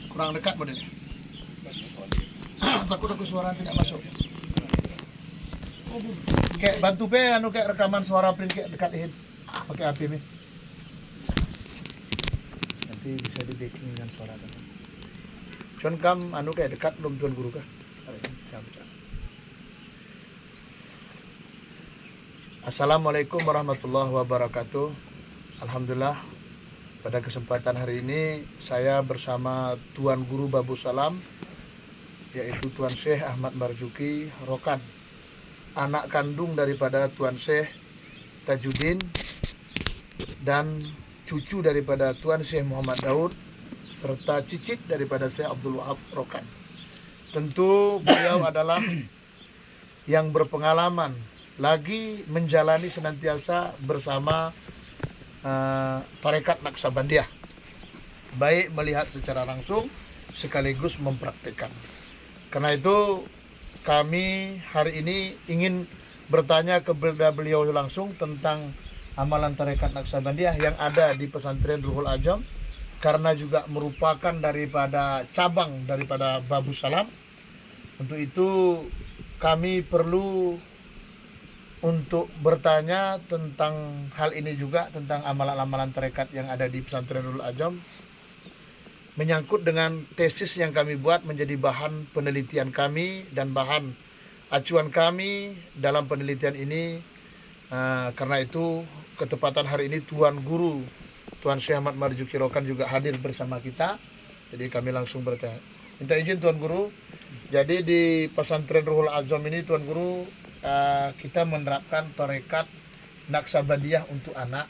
Kurang dekat model. Takut aku suara tidak masuk. Kayak bantu pe kayak rekaman suara print kayak dekat ini pakai HP pe. Nanti bisa di backing dengan suara teman. Cuman kam kayak dekat belum tuan guru kah? Assalamualaikum warahmatullahi wabarakatuh. Alhamdulillah, pada kesempatan hari ini saya bersama Tuan Guru Babu Salam, yaitu Tuan Syekh Ahmad Marzuki Rokan, anak kandung daripada Tuan Syekh Tajuddin dan cucu daripada Tuan Syekh Muhammad Daud serta cicit daripada Syekh Abdul Wahab Rokan. Tentu beliau adalah yang berpengalaman lagi menjalani senantiasa bersama tarekat Naqsabandiyah, baik melihat secara langsung sekaligus mempraktikkan. Karena itu kami hari ini ingin bertanya kepada beliau langsung tentang amalan tarekat Naqsabandiyah yang ada di pesantren Ruhul Ajam, karena juga merupakan daripada cabang daripada Babu Salam. Untuk itu kami perlu untuk bertanya tentang hal ini juga, tentang amalan-amalan tarekat yang ada di pesantren Ruhul Ajam, menyangkut dengan tesis yang kami buat menjadi bahan penelitian kami dan bahan acuan kami dalam penelitian ini. Karena itu ketepatan hari ini Tuan Guru Tuan Syekh Ahmad Marzuki Rokan juga hadir bersama kita. Jadi kami langsung bertanya. Minta izin Tuan Guru. Jadi di pesantren Ruhul Ajam ini Tuan Guru, kita menerapkan tarekat Naqsabandiyah untuk anak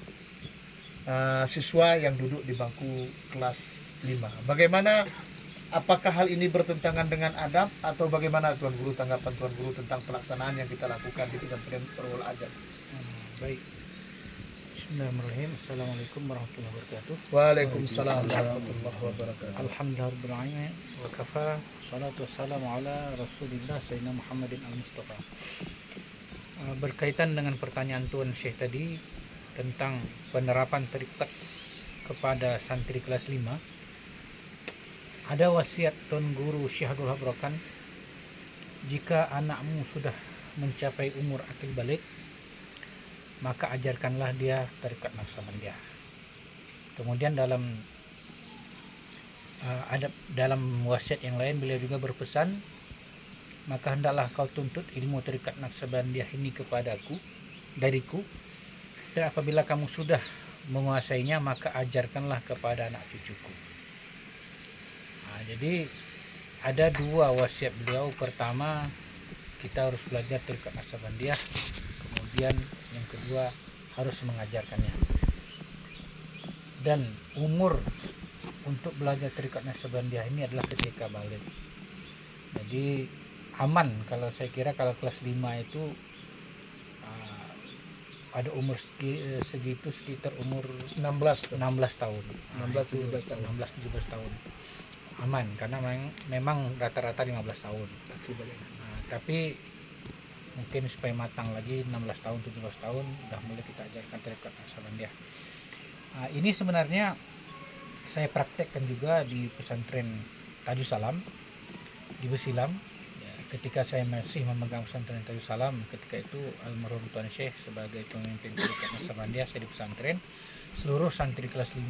siswa yang duduk di bangku kelas 5. Bagaimana, apakah hal ini bertentangan dengan adab atau bagaimana Tuan Guru, tanggapan Tuan Guru tentang pelaksanaan yang kita lakukan di pesantren Ruhul Ajam? Baik. Bismillahirrahmanirrahim. Assalamualaikum warahmatullahi wabarakatuh. Waalaikumsalam warahmatullahi wabarakatuh. Alhamdulillah wa kafa, salatu wassalamu ala Rasulillah Sayyidina Muhammadin al-Mustafa. Berkaitan dengan pertanyaan Tuan Syekh tadi tentang penerapan tarekat kepada santri kelas 5, ada wasiat Tuan Guru Syekh Abdul Wahab Rokan, jika anakmu sudah mencapai umur akil balik, maka ajarkanlah dia tarekat Naqsabandiyah. Kemudian dalam wasiat yang lain beliau juga berpesan, maka hendaklah kau tuntut ilmu tarekat Naqsabandiyah ini dariku, dan apabila kamu sudah menguasainya, maka ajarkanlah kepada anak cucuku. Jadi ada dua wasiat beliau. Pertama, kita harus belajar tarekat Naqsabandiyah, kemudian yang kedua harus mengajarkannya. Dan umur untuk belajar tarekat Naqsabandiyah ini adalah ketika balik. Jadi aman kalau saya kira kalau kelas 5 itu ada umur segitu, sekitar umur 16 tahun. 16-17 tahun. 16-17 tahun. Aman karena memang rata-rata 15 tahun. Tapi mungkin supaya matang lagi 16 tahun, 17 tahun udah mulai kita ajarkan tarekat Naqsabandiyah. Ini sebenarnya saya praktekkan juga di pesantren Tajuh Salam di Besilam. Ketika saya masih memegang pesantren Tajuh Salam, ketika itu almarhum Tuan Syekh sebagai pemimpin tarekat Naqsabandiyah saya di pesantren, seluruh santri kelas 5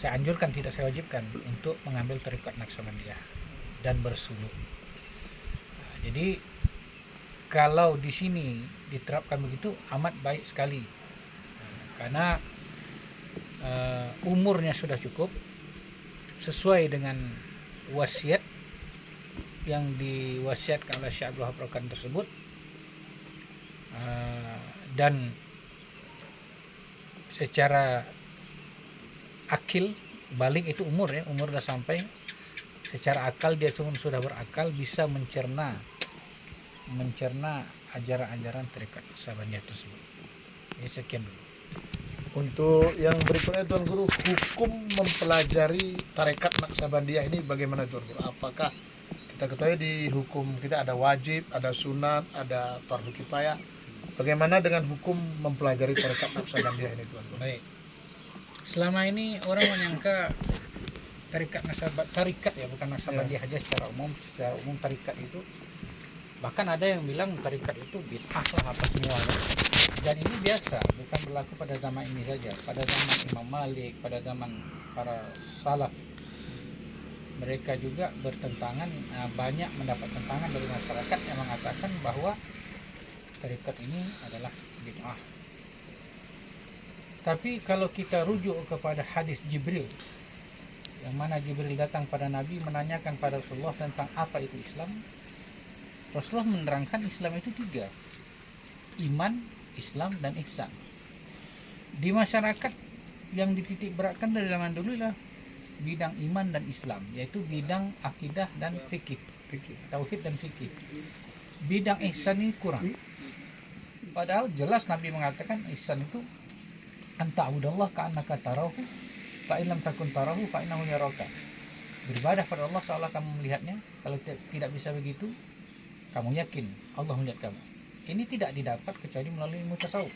saya anjurkan, tidak saya wajibkan untuk mengambil tarekat Naqsabandiyah dan bersuluk. Jadi kalau di sini diterapkan begitu amat baik sekali, karena umurnya sudah cukup sesuai dengan wasiat yang diwasiatkan oleh Syekh Abdul Wahab Rokan tersebut, dan secara akil balik itu umur sudah sampai, secara akal dia sudah berakal, bisa mencerna ajaran-ajaran tarekat Naqsabandiyah tersebut. Ini sekian dulu. Untuk yang berikutnya Tuan Guru, hukum mempelajari tarekat Naqsabandiyah ini bagaimana Tuan Guru? Apakah kita ketahui di hukum kita ada wajib, ada sunat, ada fardu kifayah. Bagaimana dengan hukum mempelajari tarekat Naqsabandiyah ini Tuan Guru? Baik. Selama ini orang menyangka tarikat ya, bukan Naksabandiyah aja secara umum tarikat itu, bahkan ada yang bilang tarikat itu bid'ah lah apa semuanya. Dan ini biasa, bukan berlaku pada zaman ini saja, pada zaman Imam Malik, pada zaman para salaf, mereka juga bertentangan, banyak mendapat tentangan dari masyarakat yang mengatakan bahwa tarikat ini adalah bid'ah. Tapi kalau kita rujuk kepada hadis Jibril, yang mana Jibril datang pada Nabi menanyakan pada Rasulullah tentang apa itu Islam, Rasulullah menerangkan Islam itu 3: iman, Islam, dan ihsan. Di masyarakat yang dititik beratkan dari zaman dulu lah bidang iman dan Islam, yaitu bidang akidah dan fikih, tauhid dan fikih. Bidang ihsan ini kurang. Padahal jelas Nabi mengatakan ihsan itu anta'budallah ka'annaka tarahu fa in lam takun tarahu fa innahu yaraka. Beribadah pada Allah seolah kamu melihatnya. Kalau tidak bisa begitu, kamu yakin Allah melihat kamu. Ini tidak didapat kecuali melalui ilmu tasawuf.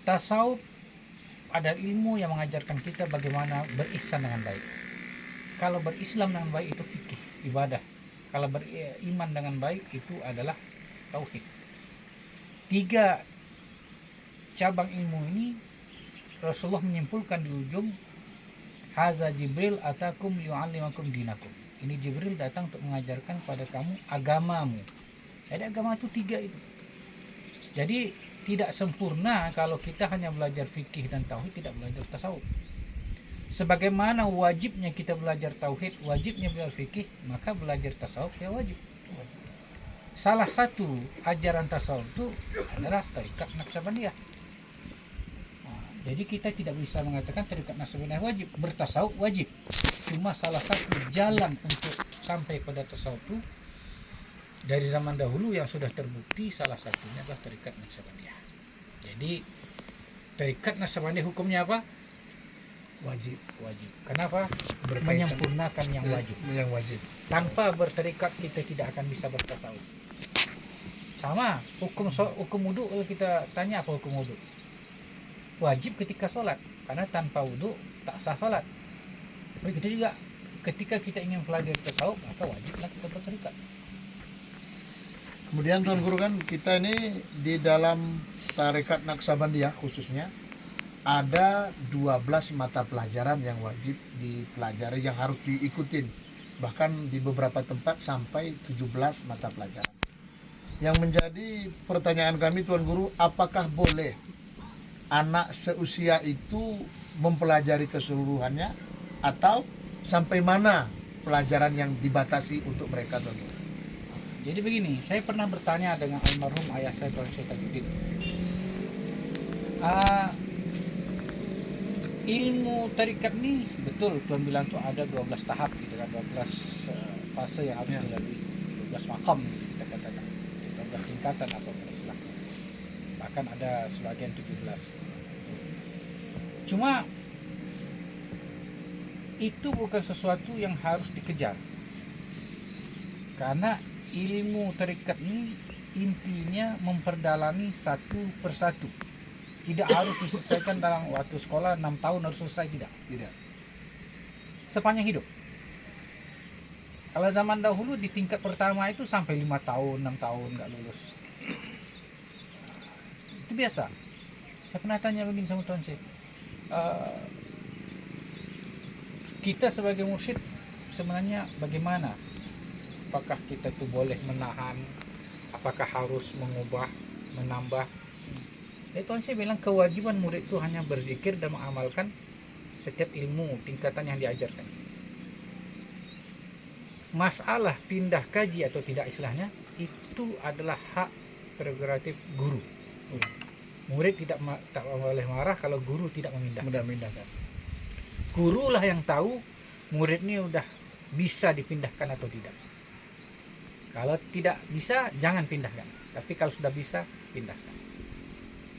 Tasawuf ada ilmu yang mengajarkan kita bagaimana berihsan dengan baik. Kalau berislam dengan baik itu fikih, ibadah. Kalau beriman dengan baik itu adalah tauhid. 3 cabang ilmu ini Rasulullah menyimpulkan di ujung, haza Jibril atakum yu'allimakum dinakum. Ini Jibril datang untuk mengajarkan pada kamu agamamu. Jadi agama itu 3 itu. Jadi tidak sempurna kalau kita hanya belajar fikih dan tauhid, tidak belajar tasawuf. Sebagaimana wajibnya kita belajar tauhid, wajibnya belajar fikih, maka belajar tasawuf ya wajib. Salah satu ajaran tasawuf itu adalah tarikat Naksabandiyah. Jadi kita tidak bisa mengatakan tarikat Naksabandiyah wajib, bertasawuf wajib. Cuma salah satu jalan untuk sampai pada tasawuf itu dari zaman dahulu yang sudah terbukti, salah satunya adalah tarikat Naksabandiyah. Jadi tarikat Naksabandiyah hukumnya apa? Wajib. Kenapa? Berkaitan menyempurnakan yang wajib. Tanpa bertarikat kita tidak akan bisa bertasawuf. Sama hukum wudu, kalau kita tanya apa hukum wudu? Wajib ketika sholat, karena tanpa wudu tak sah sholat. Begitu juga ketika kita ingin belajar tasawuf, maka wajiblah kita bertarikat. Kemudian Tuan Guru, kan kita ini di dalam tarekat Naksabandiyah khususnya ada 12 mata pelajaran yang wajib dipelajari, yang harus diikutin. Bahkan di beberapa tempat sampai 17 mata pelajaran. Yang menjadi pertanyaan kami Tuan Guru, apakah boleh anak seusia itu mempelajari keseluruhannya, atau sampai mana pelajaran yang dibatasi untuk mereka, Tuan Guru? Jadi begini, saya pernah bertanya dengan almarhum ayah saya, Tuan Syekh Tajuddin. Ilmu tarikat ini betul Tuan bilang tuh ada 12 tahap gitu kan, 12 fase yang harus dilalui, 12 makam kita katakan, 12 tingkatan atau istilahnya. Bahkan ada sebagian 17. Cuma itu bukan sesuatu yang harus dikejar. Karena ilmu tarikat ini intinya memperdalami satu persatu. Tidak harus diselesaikan dalam waktu sekolah 6 tahun harus selesai, tidak. Sepanjang hidup. Kalau zaman dahulu di tingkat pertama itu sampai 5 tahun, 6 tahun nggak lulus. Itu biasa. Saya pernah tanya begini sama Tuan Syekh. Kita sebagai mursyid sebenarnya bagaimana? Apakah kita itu boleh menahan? Apakah harus mengubah, menambah? Tuan Syekh bilang kewajiban murid itu hanya berzikir dan mengamalkan setiap ilmu tingkatan yang diajarkan. Masalah pindah kaji atau tidak istilahnya itu adalah hak prerogatif guru. Murid tak boleh marah kalau guru tidak memindahkan. Guru lah yang tahu murid ini udah bisa dipindahkan atau tidak. Kalau tidak bisa jangan pindahkan, tapi kalau sudah bisa pindahkan.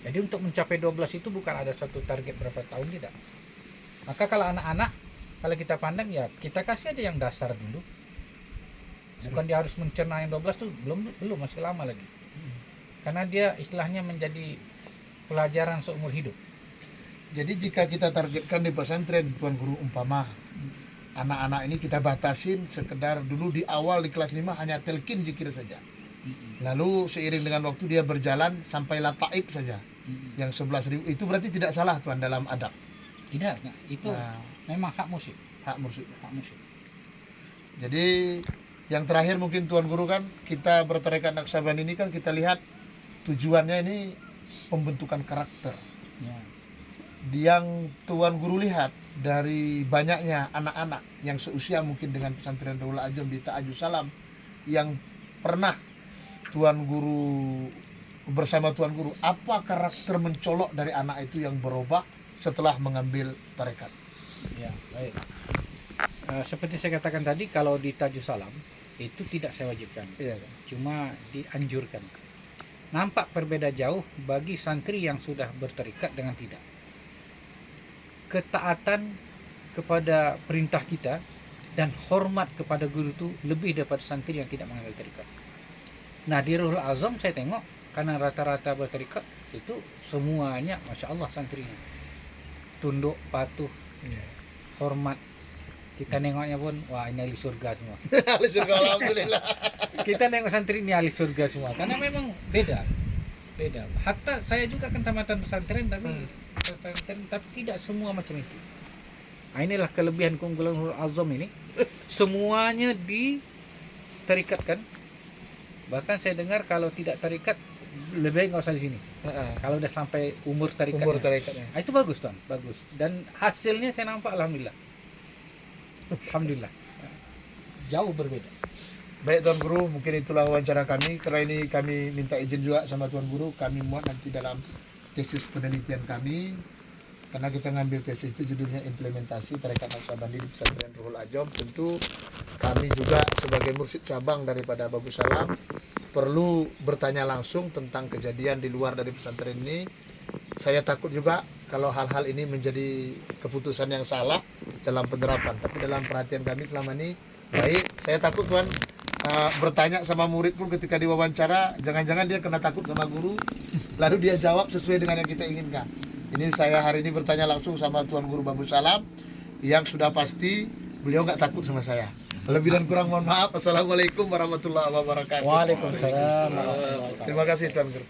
Jadi untuk mencapai 12 itu bukan ada suatu target berapa tahun, tidak. Maka kalau anak-anak, kalau kita pandang ya kita kasih aja yang dasar dulu. Bukan dia harus mencerna yang 12 tuh, belum masih lama lagi. Karena dia istilahnya menjadi pelajaran seumur hidup. Jadi jika kita targetkan di pesantren, Tuan Guru, umpama anak-anak ini kita batasin sekedar dulu di awal di kelas 5 hanya telkin zikir saja. Lalu seiring dengan waktu dia berjalan sampai lataib saja. Yang 11.000 itu berarti tidak salah Tuan dalam adab. Tidak, nah, itu memang hak musyrik. Hak musyrik. Hak musyrik. Jadi yang terakhir mungkin Tuan Guru kan kita bertarekat Naksabandi ini kan kita lihat tujuannya ini pembentukan karakter. Ya. Yang Tuan Guru lihat dari banyaknya anak-anak yang seusia mungkin dengan pesantren Darul Ajam di Ta'ajus Salam yang pernah Tuan Guru bersama Tuan Guru, apa karakter mencolok dari anak itu yang berubah setelah mengambil tarekat? Ya, baik. Seperti saya katakan tadi, kalau di Ta'ajus Salam itu tidak saya wajibkan, Iya kan? cuma dianjurkan. Nampak berbeda jauh bagi santri yang sudah berterikat dengan tidak. Ketaatan kepada perintah kita dan hormat kepada guru itu lebih daripada santri yang tidak mengambil terikat. Nah, di Ruhul Azam saya tengok karena rata-rata berterikat itu semuanya Masya Allah santrinya tunduk, patuh, Iya. hormat. Kita nengoknya pun, wah ini ahli surga semua. Alhamdulillah. Kita nengok santri ini ahli surga semua karena memang beda. Hatta saya juga kan tamatan pesantren tapi tidak semua macam itu. Nah, inilah kelebihan keunggulan Nurul Azam ini. Semuanya diterikatkan. Bahkan saya dengar kalau tidak terikat lebih baik nggak usah di sini. Kalau udah sampai umur tarikatnya. Umur tarikatnya. Nah, itu bagus Tuan, bagus. Dan hasilnya saya nampak alhamdulillah. Alhamdulillah. Jauh berbeda. Baik Tuan Guru, mungkin itulah wawancara kami. Karena ini kami minta izin juga sama Tuan Guru, kami muat nanti dalam tesis penelitian kami. Karena kita ngambil tesis itu judulnya implementasi tarekat Naksabandi di pesantren Ruhul Ajam. Tentu kami juga sebagai mursyid cabang daripada Bagus Salam perlu bertanya langsung tentang kejadian di luar dari pesantren ini. Saya takut juga kalau hal-hal ini menjadi keputusan yang salah dalam penerapan. Tapi dalam perhatian kami selama ini baik. Saya takut Tuan bertanya sama murid pun ketika diwawancara, jangan-jangan dia kena takut sama guru, lalu dia jawab sesuai dengan yang kita inginkan. Ini saya hari ini bertanya langsung sama Tuan Guru Bagus Salam, yang sudah pasti beliau nggak takut sama saya. Lebih dan kurang mohon maaf. Assalamualaikum warahmatullahi wabarakatuh. Waalaikumsalam warahmatullahi wabarakatuh. Terima kasih Tuan Guru.